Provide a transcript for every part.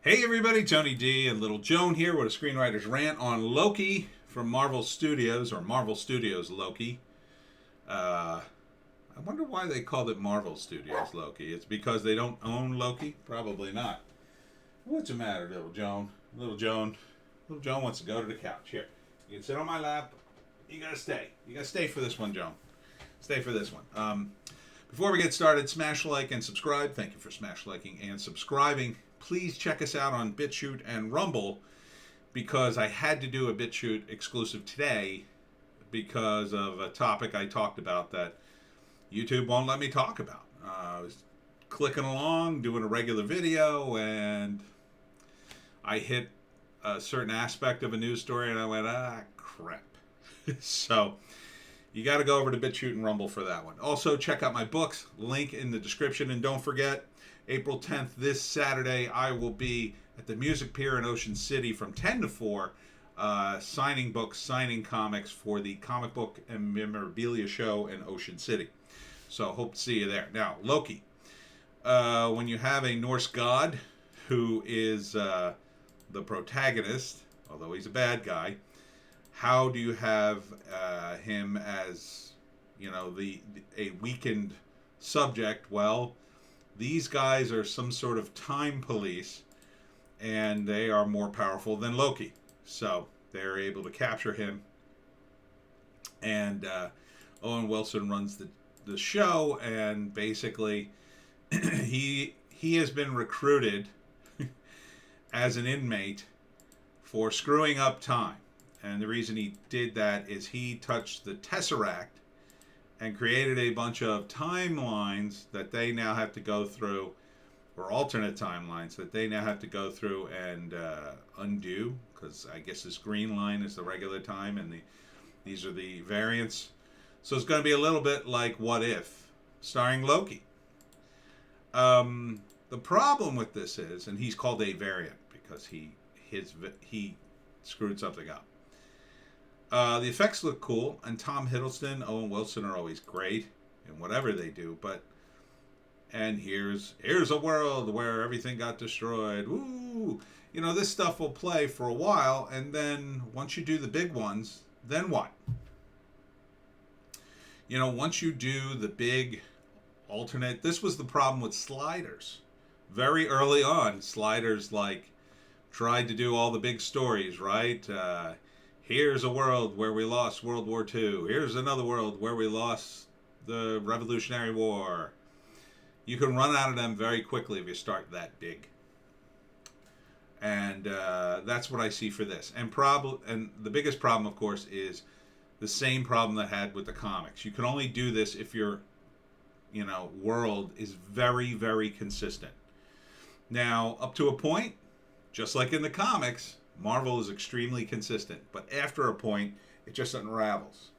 Hey everybody, Tony D and Little Joan here with a Screenwriter's Rant on Loki from Marvel Studios, or Marvel Studios Loki. Uh, I wonder why they called it Marvel Studios Loki. It's because they don't own Loki? Probably not. What's the matter, Little Joan? Little Joan. Little Joan wants to go to the couch. Here, you can sit on my lap. You gotta stay. You gotta stay for this one, Joan. Stay for this one. Before we get started, smash like and subscribe. Thank you for smash liking and subscribing. Please check us out on Bitchute and Rumble because I had to do a Bitchute exclusive today because of a topic I talked about that YouTube won't let me talk about. I was clicking along, doing a regular video, and I hit a certain aspect of a news story and I went, crap. So you got to go over to Bitchute and Rumble for that one. Also, check out my books, link in the description, and don't forget, April 10th, this Saturday, I will be at the Music Pier in Ocean City from 10 to 4, signing books, signing comics for the comic book and memorabilia show in Ocean City. So hope to see you there. Now, Loki. When you have a Norse god who is the protagonist, although he's a bad guy, how do you have him as, a weakened subject? Well, these guys are some sort of time police, and they are more powerful than Loki. So they're able to capture him. And Owen Wilson runs the show, and basically he has been recruited as an inmate for screwing up time. And the reason he did that is he touched the Tesseract and created a bunch of timelines that they now have to go through, or alternate timelines that they now have to go through and undo, because I guess this green line is the regular time and these are the variants. So it's going to be a little bit like What If, starring Loki. The problem with this is, and he's called a variant because he screwed something up. The effects look cool, and Tom Hiddleston, Owen Wilson are always great in whatever they do. And here's a world where everything got destroyed. Woo! This stuff will play for a while, and then once you do the big ones, then what? Once you do the big alternate, this was the problem with Sliders. Very early on, Sliders tried to do all the big stories, right? Here's a world where we lost World War II. Here's another world where we lost the Revolutionary War. You can run out of them very quickly if you start that big. And that's what I see for this. And the biggest problem, of course, is the same problem that I had with the comics. You can only do this if your world is very, very consistent. Now, up to a point, just like in the comics, Marvel is extremely consistent, but after a point, it just unravels.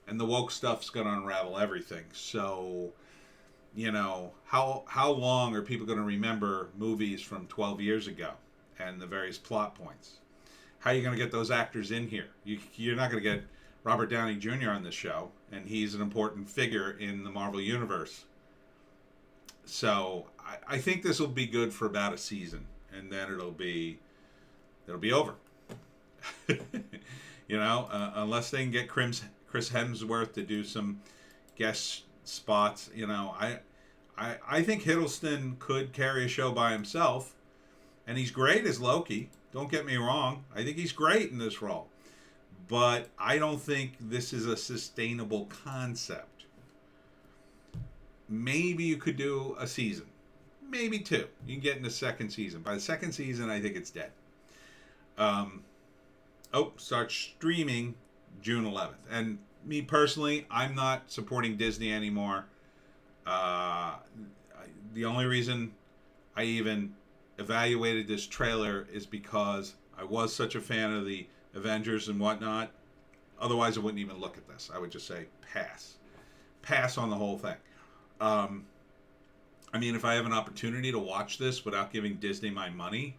And the woke stuff's going to unravel everything. So, how long are people going to remember movies from 12 years ago and the various plot points? How are you going to get those actors in here? You're not going to get Robert Downey Jr. on this show, and he's an important figure in the Marvel Universe. So, I think this will be good for about a season, and then it'll be over. Unless they can get Chris Hemsworth to do some guest spots. I think Hiddleston could carry a show by himself, and he's great as Loki. Don't get me wrong. I think he's great in this role. But I don't think this is a sustainable concept. Maybe you could do a season. Maybe two. You can get in the second season. By the second season, I think it's dead. Starts streaming June 11th. And me personally, I'm not supporting Disney anymore. The only reason I even evaluated this trailer is because I was such a fan of the Avengers and whatnot. Otherwise, I wouldn't even look at this. I would just say pass. Pass on the whole thing. If I have an opportunity to watch this without giving Disney my money,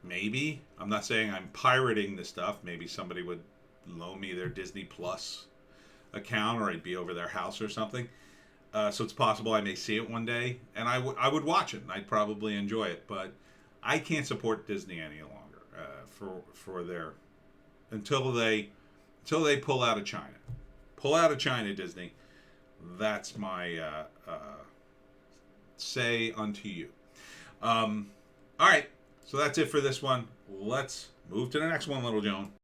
maybe. I'm not saying I'm pirating the stuff. Maybe somebody would loan me their Disney Plus account, or I'd be over their house or something. So it's possible I may see it one day, and I would watch it, and I'd probably enjoy it. But I can't support Disney any longer for their until they pull out of China. Pull out of China, Disney. That's my say unto you. All right, so that's it for this one. Let's move to the next one, Little Joan.